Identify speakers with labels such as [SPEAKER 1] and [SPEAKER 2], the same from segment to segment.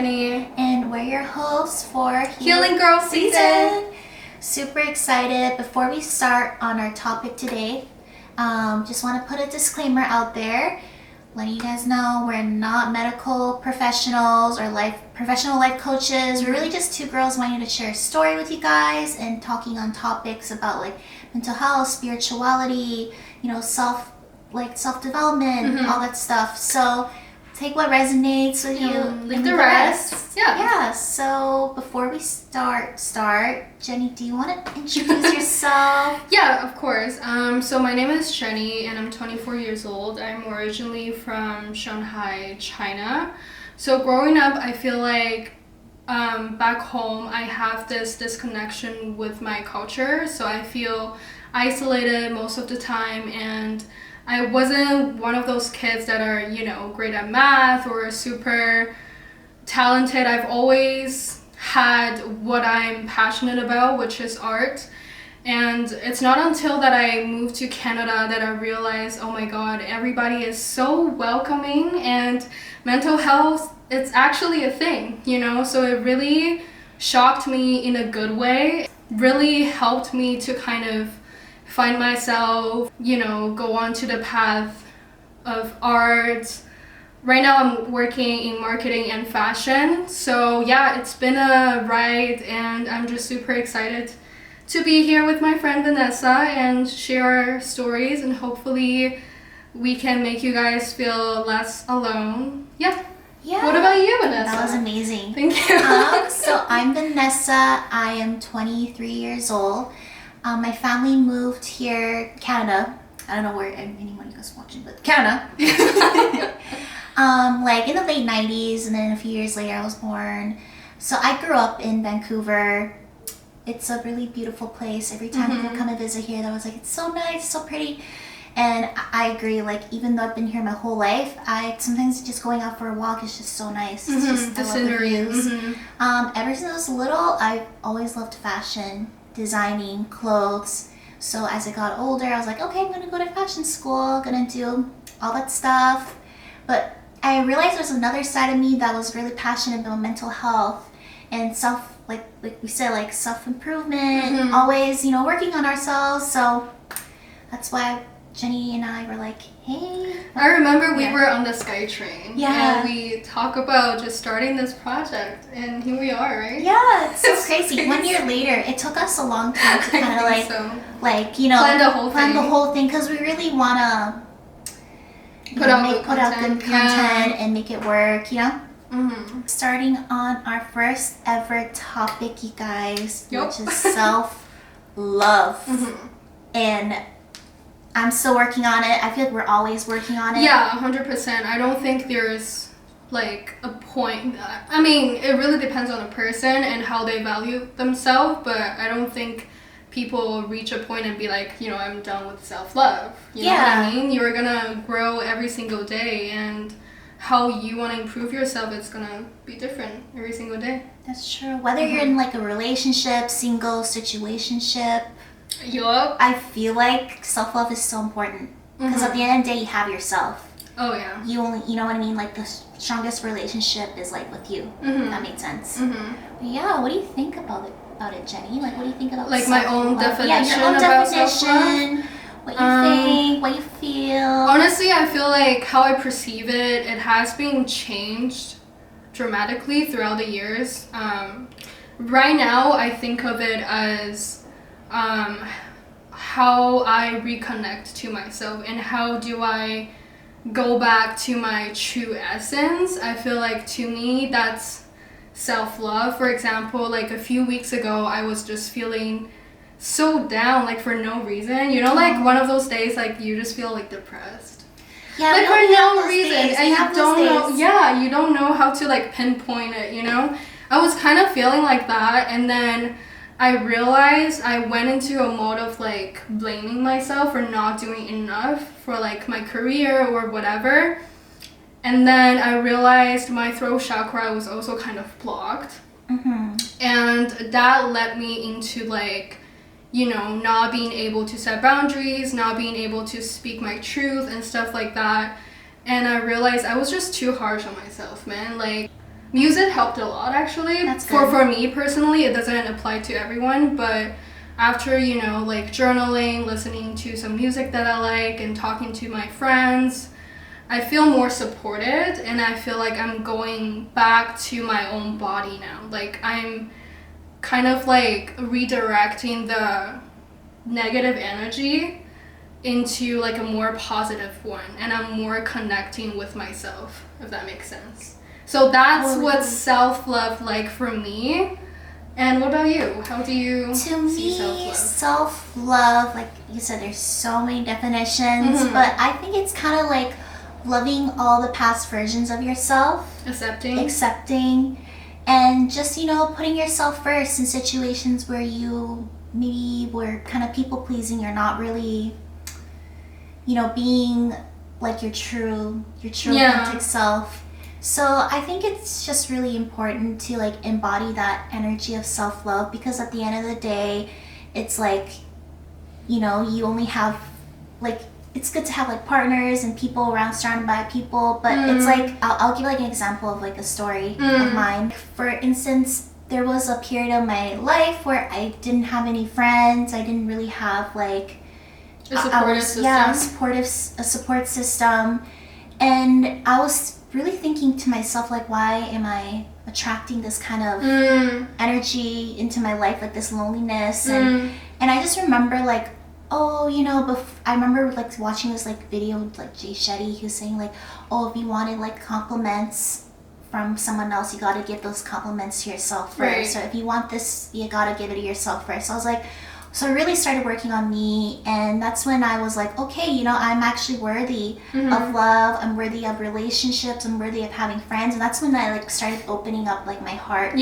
[SPEAKER 1] Jenny.
[SPEAKER 2] And we're your hosts for
[SPEAKER 1] Healing Girl SZN.
[SPEAKER 2] Super excited. Before we start on our topic today, just want to put a disclaimer out there. Letting you guys know we're not medical professionals or professional life coaches. We're really just two girls wanting to share a story with you guys and talking on topics about like mental health, spirituality, self-development, all that stuff. So take what resonates with you.
[SPEAKER 1] Leave the rest.
[SPEAKER 2] Yeah. So before we start, Jenny, do you want to introduce yourself?
[SPEAKER 1] Yeah, of course. So my name is Jenny and I'm 24 years old. I'm originally from Shanghai, China. So growing up, I feel like back home, I have this disconnection with my culture. So I feel isolated most of the time, and I wasn't one of those kids that are, great at math or super talented. I've always had what I'm passionate about, which is art. And it's not until that I moved to Canada that I realized, oh my God, everybody is so welcoming, and mental health, it's actually a thing, So it really shocked me in a good way. Really helped me to kind of find myself, go on to the path of art. Right now I'm working in marketing and fashion. So yeah, it's been a ride, and I'm just super excited to be here with my friend Vanessa and share our stories, and hopefully we can make you guys feel less alone. Yeah. What about you, Vanessa?
[SPEAKER 2] That was amazing.
[SPEAKER 1] Thank you.
[SPEAKER 2] So I'm Vanessa. I am 23 years old. My family moved here, Canada. I don't know where anyone you guys watching, but Canada. Like in the late 90s, and then a few years later I was born. So I grew up in Vancouver. It's a really beautiful place. Every time people come and visit here, I was like, it's so nice, so pretty. And I agree, like, even though I've been here my whole life, sometimes just going out for a walk is just so nice. It's just,
[SPEAKER 1] the
[SPEAKER 2] I love
[SPEAKER 1] scenery.
[SPEAKER 2] the views. Ever since I was little, I've always loved fashion, designing, clothes. So as I got older, I was like, okay, I'm gonna go to fashion school, gonna do all that stuff. But I realized there's another side of me that was really passionate about mental health and like we said, like self-improvement, always, working on ourselves. So that's why Jenny and I were like, hey.
[SPEAKER 1] I remember we were on the SkyTrain.
[SPEAKER 2] Yeah.
[SPEAKER 1] And we talk about just starting this project, and here we are, right?
[SPEAKER 2] Yeah, it's so crazy. 1 year later, it took us a long time to kind of
[SPEAKER 1] plan
[SPEAKER 2] the whole thing, because we really want to put out good content and make it work, Starting on our first ever topic, you guys, which is self-love. And I'm still working on it. I feel like we're always working on it.
[SPEAKER 1] Yeah, 100%. I don't think there's like a point. I mean, it really depends on the person and how they value themselves, but I don't think people reach a point and be like, I'm done with self-love. You know what I mean? You're gonna grow every single day, and how you want to improve yourself, it's gonna be different every single day.
[SPEAKER 2] That's true. Whether you're in like a relationship, single, situationship,
[SPEAKER 1] Yup.
[SPEAKER 2] I feel like self-love is so important, because at the end of the day, you have yourself.
[SPEAKER 1] Oh yeah.
[SPEAKER 2] You only, you know what I mean? Like the strongest relationship is like with you. If that makes sense. But yeah, what do you think about it, Jenny? Like, what do you think about
[SPEAKER 1] like my own definition?
[SPEAKER 2] Yeah, your own
[SPEAKER 1] about
[SPEAKER 2] definition. What you think? What you feel?
[SPEAKER 1] Honestly, I feel like how I perceive it has been changed dramatically throughout the years. Right now, I think of it as how I reconnect to myself, and how do I go back to my true essence. I feel like to me that's self-love. For example, like a few weeks ago, I was just feeling so down, like for no reason, like one of those days like you just feel like depressed, like for no reason, and you don't know how to like pinpoint it. I was kind of feeling like that, and then I realized I went into a mode of like blaming myself for not doing enough for like my career or whatever. And then I realized my throat chakra was also kind of blocked. And that led me into like, not being able to set boundaries, not being able to speak my truth and stuff like that. And I realized I was just too harsh on myself, man. Like, Music helped a lot, actually.
[SPEAKER 2] That's good.
[SPEAKER 1] For me personally, it doesn't apply to everyone, but after, you know, like journaling, listening to some music that I like, and talking to my friends, I feel more supported, and I feel like I'm going back to my own body now. Like, I'm kind of like redirecting the negative energy into like a more positive one, and I'm more connecting with myself, if that makes sense. So that's what self-love like for me. And what about you? How do you see self-love?
[SPEAKER 2] Self-love, like you said, there's so many definitions, but I think it's kind of like loving all the past versions of yourself. Accepting. And just, you know, putting yourself first in situations where you maybe were kind of people-pleasing or not really, you know, being like your true authentic self. So I think it's just really important to like embody that energy of self-love, because at the end of the day, it's like, you know, you only have like, it's good to have like partners and people around, surrounded by people, but it's like, I'll give like an example of like a story of mine. For instance, there was a period of my life where I didn't have any friends. I didn't really have like
[SPEAKER 1] a supportive system.
[SPEAKER 2] Yeah, a support system. And I was really thinking to myself, like, why am I attracting this kind of energy into my life, like this loneliness? And I just remember like, oh, you know, I remember like watching this like video with like Jay Shetty, who's saying like, oh, if you wanted like compliments from someone else, you got to give those compliments to yourself first. Right. So if you want this, you got to give it to yourself first. So I was like, so I really started working on me, and that's when I was like, okay, you know, I'm actually worthy of love. I'm worthy of relationships. I'm worthy of having friends. And that's when I like started opening up like my heart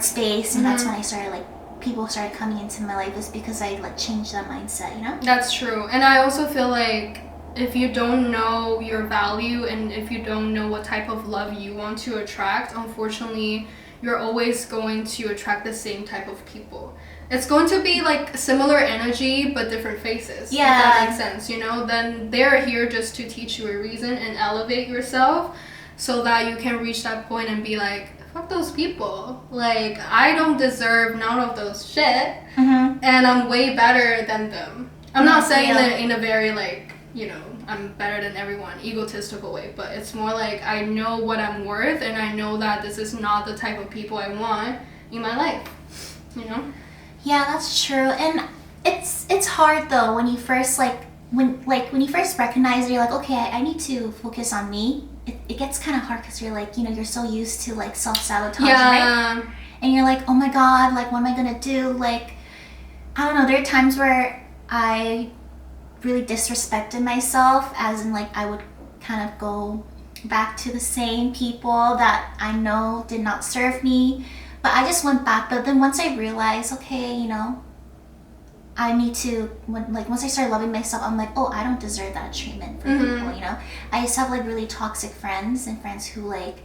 [SPEAKER 2] space, and that's when I started like, people started coming into my life, is because I like changed that mindset, you know?
[SPEAKER 1] That's true. And I also feel like if you don't know your value, and if you don't know what type of love you want to attract, unfortunately, you're always going to attract the same type of people. It's going to be like similar energy but different faces. Yeah. If that makes sense, you know? Then they're here just to teach you a reason and elevate yourself, so that you can reach that point and be like, fuck those people. Like, I don't deserve none of those shit, and I'm way better than them. I'm not saying that in a very like, you know, I'm better than everyone, egotistical way, but it's more like I know what I'm worth, and I know that this is not the type of people I want in my life, you know?
[SPEAKER 2] Yeah, that's true. And it's hard though when you first when you first recognize it, you're like, okay, I need to focus on me. It gets kind of hard because you're like, you know, you're so used to like self-sabotage, right? And you're like, oh my god, like what am I gonna do? Like, I don't know, there are times where I really disrespected myself, as in like I would kind of go back to the same people that I know did not serve me. But I just went back. But then once I realized, okay, you know, I need to, once I started loving myself, I'm like, oh, I don't deserve that treatment from people, you know? I used to have like really toxic friends, and friends who like,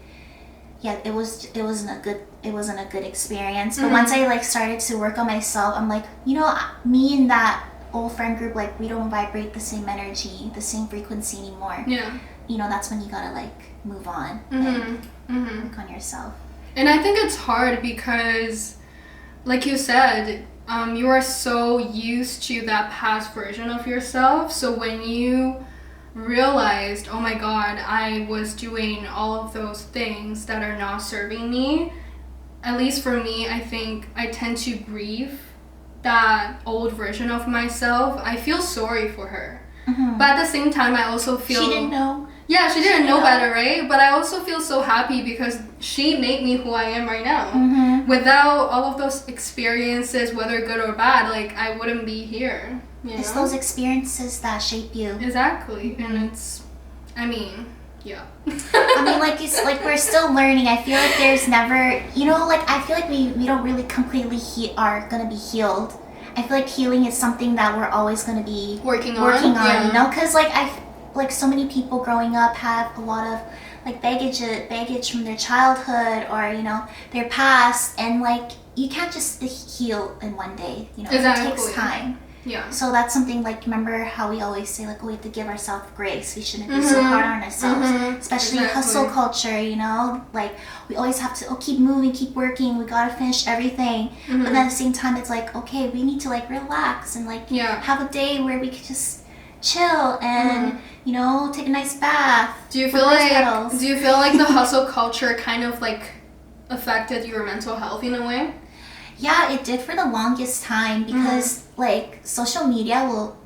[SPEAKER 2] yeah, it wasn't a good experience. But once I like started to work on myself, I'm like, you know, me and that old friend group, like we don't vibrate the same energy, the same frequency anymore. Yeah. You know, that's when you gotta like move on and work on yourself.
[SPEAKER 1] And I think it's hard because, like you said, you are so used to that past version of yourself. So when you realized, oh my god, I was doing all of those things that are not serving me, at least for me, I think I tend to grieve that old version of myself. I feel sorry for her. But at the same time, I also feel...
[SPEAKER 2] She didn't know.
[SPEAKER 1] Yeah, she didn't know better, right? But I also feel so happy because she made me who I am right now. Without all of those experiences, whether good or bad, like, I wouldn't be here. You know?
[SPEAKER 2] It's those experiences that shape you.
[SPEAKER 1] Exactly. And it's... I mean... Yeah.
[SPEAKER 2] I mean, like, it's like we're still learning. I feel like there's never... You know, like, I feel like we don't really completely are going to be healed. I feel like healing is something that we're always going to be working on, you know? Because, like so many people growing up have a lot of like baggage from their childhood, or you know, their past, and like you can't just heal in one day, you know. Exactly. It takes time.
[SPEAKER 1] Yeah.
[SPEAKER 2] So that's something like, remember how we always say like, oh, we have to give ourselves grace. We shouldn't be so hard on ourselves, especially hustle culture, you know, like we always have to keep moving, keep working. We got to finish everything. But then at the same time, it's like, okay, we need to like relax and like have a day where we could just chill and, you know, take a nice bath.
[SPEAKER 1] Do you feel like the hustle culture kind of like affected your mental health in a way?
[SPEAKER 2] Yeah, it did for the longest time because like social media will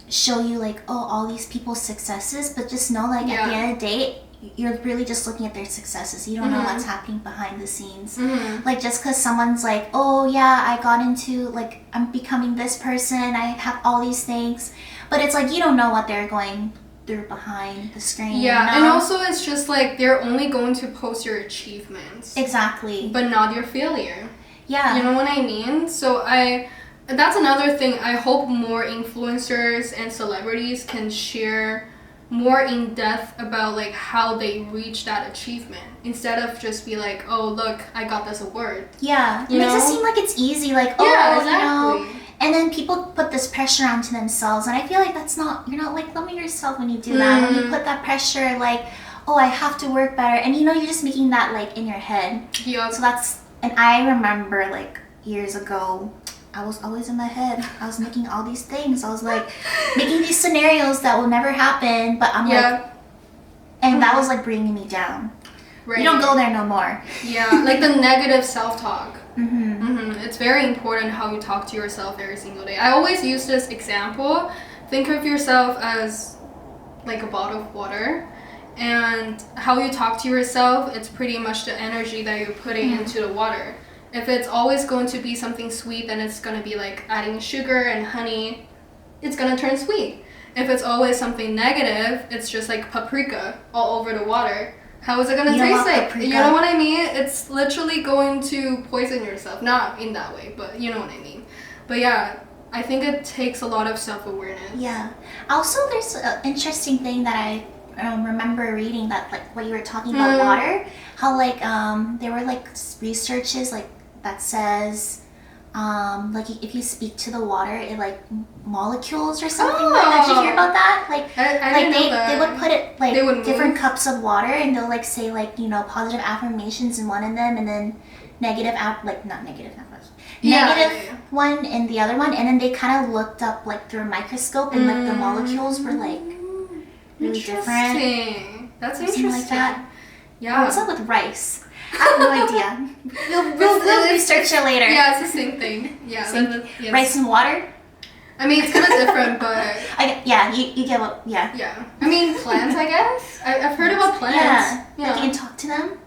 [SPEAKER 2] show you like, oh, all these people's successes, but just know like at the end of the day, you're really just looking at their successes. You don't know what's happening behind the scenes. Like just because someone's like, oh yeah, I got into like, I'm becoming this person, I have all these things, but it's like you don't know what they're going through behind the screen.
[SPEAKER 1] Yeah,
[SPEAKER 2] you know?
[SPEAKER 1] and also it's just like they're only going to post your achievements.
[SPEAKER 2] Exactly.
[SPEAKER 1] But not your failure.
[SPEAKER 2] Yeah.
[SPEAKER 1] You know what I mean? So that's another thing. I hope more influencers and celebrities can share more in depth about like how they reach that achievement instead of just be like, oh look, I got this award.
[SPEAKER 2] Yeah. It makes it seem like it's easy, like,
[SPEAKER 1] yeah, exactly.
[SPEAKER 2] you know. And then people put this pressure onto themselves, and I feel like you're not like loving yourself when you do that. When you put that pressure like, oh, I have to work better, and you know you're just making that like in your head.
[SPEAKER 1] Yeah.
[SPEAKER 2] So and I remember like years ago, I was always in my head. I was making all these things. I was like making these scenarios that will never happen, but I'm like, and that was like bringing me down. Right. You don't go there no more.
[SPEAKER 1] Yeah, like the negative self-talk. It's very important how you talk to yourself every single day. I always use this example. Think of yourself as like a bottle of water, and how you talk to yourself, it's pretty much the energy that you're putting into the water. If it's always going to be something sweet, then it's going to be like adding sugar and honey. It's going to turn sweet. If it's always something negative, it's just like paprika all over the water. How is it going to taste like? Paprika. You know what I mean? It's literally going to poison yourself. Not in that way, but you know what I mean. But yeah, I think it takes a lot of self-awareness.
[SPEAKER 2] Yeah. Also, there's an interesting thing that I remember reading, that like what you were talking about water, how like there were like researches like that says like if you speak to the water, it like molecules or something like that. Did you hear about that? Like
[SPEAKER 1] I didn't know that.
[SPEAKER 2] They would put it like different cups of water, and they'll like say like, you know, positive affirmations in one of them, and then negative one in the other one, and then they kind of looked up like through a microscope, and like the molecules were like really different.
[SPEAKER 1] That's interesting.
[SPEAKER 2] Like that.
[SPEAKER 1] Yeah.
[SPEAKER 2] What's up with rice? I have no idea. We'll research it later.
[SPEAKER 1] Yeah, it's the same thing. Yeah.
[SPEAKER 2] Yes. Rice and water?
[SPEAKER 1] I mean, it's kind of different, but...
[SPEAKER 2] you get what... Yeah.
[SPEAKER 1] Yeah. I mean, plants, I guess. I've heard about plants.
[SPEAKER 2] Yeah. Like you can talk to them.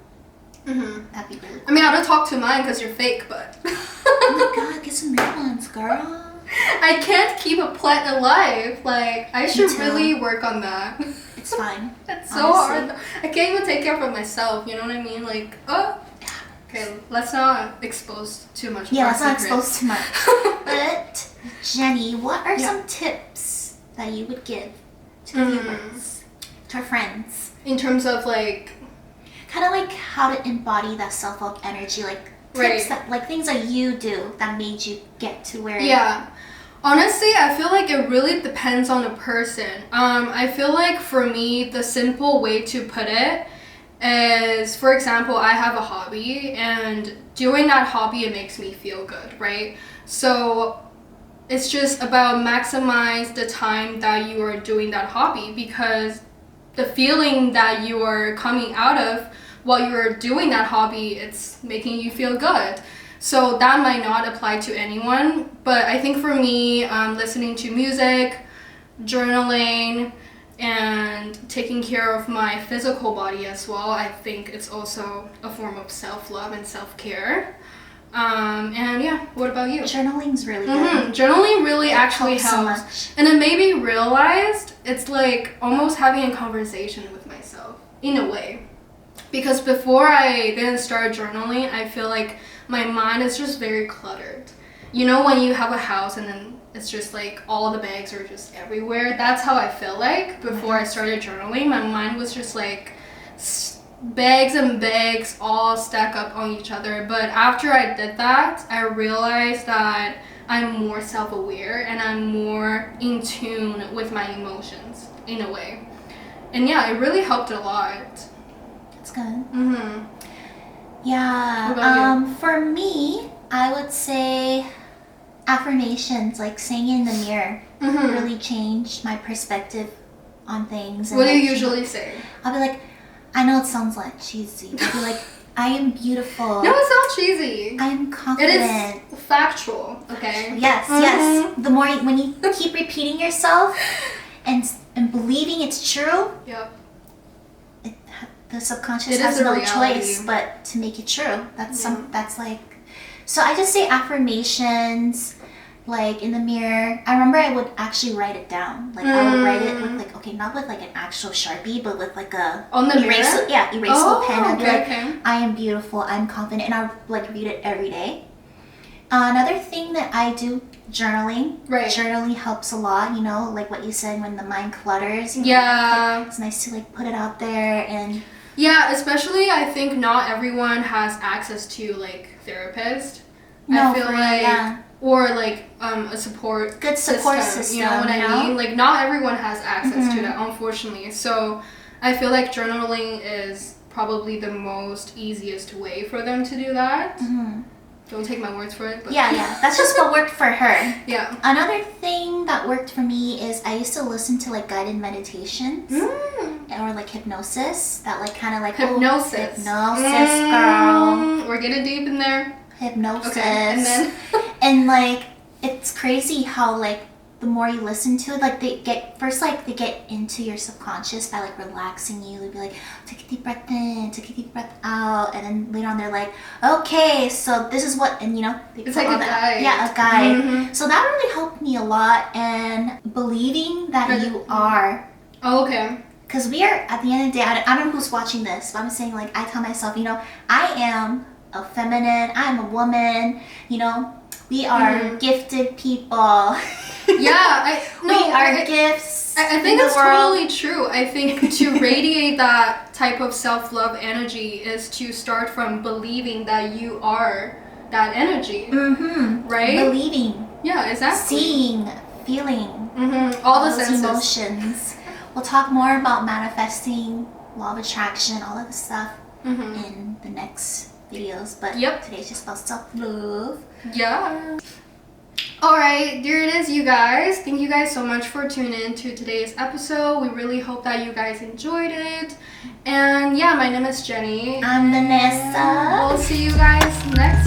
[SPEAKER 2] That'd be really cool.
[SPEAKER 1] I mean, I don't talk to mine because you're fake, but...
[SPEAKER 2] Oh my god, get some real ones, girl.
[SPEAKER 1] I can't keep a plant alive. Like, I should really work on that.
[SPEAKER 2] It's fine.
[SPEAKER 1] It's so hard. I can't even take care of myself, you know what I mean? Like, okay, let's not expose too much.
[SPEAKER 2] Yeah, let's not expose too much. But, Jenny, what are some tips that you would give to the viewers, to our friends?
[SPEAKER 1] In terms of like...
[SPEAKER 2] Kind of like how to embody that self-help energy, like tips that, like things that you do that made you get to where...
[SPEAKER 1] Yeah. Honestly, I feel like it really depends on the person. I feel like for me, the simple way to put it is, for example, I have a hobby, and doing that hobby, it makes me feel good, right? So it's just about maximize the time that you are doing that hobby, because the feeling that you are coming out of while you're doing that hobby, it's making you feel good. So that might not apply to anyone, but I think for me, listening to music, journaling, and taking care of my physical body as well, I think it's also a form of self-love and self-care. And yeah, what about you?
[SPEAKER 2] Journaling's really good.
[SPEAKER 1] Journaling really actually helps.
[SPEAKER 2] So much.
[SPEAKER 1] And it made me realize it's like almost having a conversation with myself, in a way. Because before I didn't start journaling, I feel like my mind is just very cluttered. You know, when you have a house and then it's just like all the bags are just everywhere. That's how I feel like before I started journaling. My mind was just like bags and bags all stack up on each other. But after I did that, I realized that I'm more self-aware and I'm more in tune with my emotions in a way. And yeah, it really helped a lot.
[SPEAKER 2] That's good.
[SPEAKER 1] Mm-hmm.
[SPEAKER 2] Yeah.
[SPEAKER 1] What about you?
[SPEAKER 2] For me, I would say affirmations, like saying in the mirror,
[SPEAKER 1] Mm-hmm.
[SPEAKER 2] really changed my perspective on things.
[SPEAKER 1] What do you
[SPEAKER 2] like,
[SPEAKER 1] usually say?
[SPEAKER 2] I'll be like, I know it sounds like cheesy. I'll be like, I am beautiful.
[SPEAKER 1] No, it's not cheesy.
[SPEAKER 2] I am confident.
[SPEAKER 1] It is factual, okay?
[SPEAKER 2] Yes,
[SPEAKER 1] Mhm.
[SPEAKER 2] yes. The more when you keep repeating yourself and believing it's true,
[SPEAKER 1] Yep.
[SPEAKER 2] the subconscious
[SPEAKER 1] It
[SPEAKER 2] has
[SPEAKER 1] is a
[SPEAKER 2] no
[SPEAKER 1] reality.
[SPEAKER 2] choice but to make it true. That's
[SPEAKER 1] Yeah.
[SPEAKER 2] that's like. So I just say affirmations, like in the mirror. I remember I would actually write it down. Like I would write it with like, okay, not with like an actual Sharpie, but with like a
[SPEAKER 1] On the mirror?
[SPEAKER 2] erasable pen. I'd be
[SPEAKER 1] okay,
[SPEAKER 2] like,
[SPEAKER 1] okay.
[SPEAKER 2] I am beautiful, I'm confident, and I'll like read it every day. Another thing that I do, journaling.
[SPEAKER 1] Right.
[SPEAKER 2] Journaling helps a lot, you know, like what you said, when the mind clutters. You know,
[SPEAKER 1] Yeah.
[SPEAKER 2] it's nice to like put it out there and.
[SPEAKER 1] Yeah, especially I think not everyone has access to like therapist.
[SPEAKER 2] No,
[SPEAKER 1] I feel
[SPEAKER 2] for real,
[SPEAKER 1] like
[SPEAKER 2] yeah.
[SPEAKER 1] or like a support
[SPEAKER 2] Good support system,
[SPEAKER 1] You know what
[SPEAKER 2] you
[SPEAKER 1] I
[SPEAKER 2] know?
[SPEAKER 1] mean? Like not everyone has access to
[SPEAKER 2] Mhm.
[SPEAKER 1] that, unfortunately. So I feel like journaling is probably the most easiest way for them to do that.
[SPEAKER 2] Mhm.
[SPEAKER 1] Don't take my words for it. But
[SPEAKER 2] Yeah. That's just what worked for her.
[SPEAKER 1] Yeah.
[SPEAKER 2] Another thing that worked for me is I used to listen to like guided meditations or like hypnosis. That like kind of like
[SPEAKER 1] Hypnosis.
[SPEAKER 2] hypnosis, girl.
[SPEAKER 1] We're getting deep in there.
[SPEAKER 2] Hypnosis.
[SPEAKER 1] Okay. And then
[SPEAKER 2] And like it's crazy how like the more you listen to it, like they get into your subconscious by like relaxing you. They'd be like, take a deep breath in, take a deep breath out, and then later on they're like, okay, so this is what, and you know, they
[SPEAKER 1] It's
[SPEAKER 2] put
[SPEAKER 1] like
[SPEAKER 2] all
[SPEAKER 1] a
[SPEAKER 2] that-
[SPEAKER 1] guide.
[SPEAKER 2] Yeah, a guide.
[SPEAKER 1] Mhm.
[SPEAKER 2] So that really helped me a lot, and believing that you are.
[SPEAKER 1] Oh, okay.
[SPEAKER 2] Because we are, at the end of the day, I don't know who's watching this, but I'm saying, like, I tell myself, you know, I am a feminine, I'm a woman, you know, we are gifted people.
[SPEAKER 1] Yeah,
[SPEAKER 2] We are gifts.
[SPEAKER 1] I think
[SPEAKER 2] in
[SPEAKER 1] it's
[SPEAKER 2] the world.
[SPEAKER 1] totally true. I think to radiate that type of self-love energy is to start from believing that you are that energy.
[SPEAKER 2] Mm-hmm.
[SPEAKER 1] Right?
[SPEAKER 2] Believing,
[SPEAKER 1] Yeah, exactly.
[SPEAKER 2] seeing, feeling,
[SPEAKER 1] All the
[SPEAKER 2] those
[SPEAKER 1] senses.
[SPEAKER 2] emotions. We'll talk more about manifesting, law of attraction, all of this stuff in the next videos. But
[SPEAKER 1] Yep.
[SPEAKER 2] today's just about self-love.
[SPEAKER 1] Yeah. Alright, there it is, you guys. Thank you guys so much for tuning in to today's episode. We really hope that you guys enjoyed it. And yeah, my name is Jenny.
[SPEAKER 2] I'm Vanessa.
[SPEAKER 1] We'll see you guys next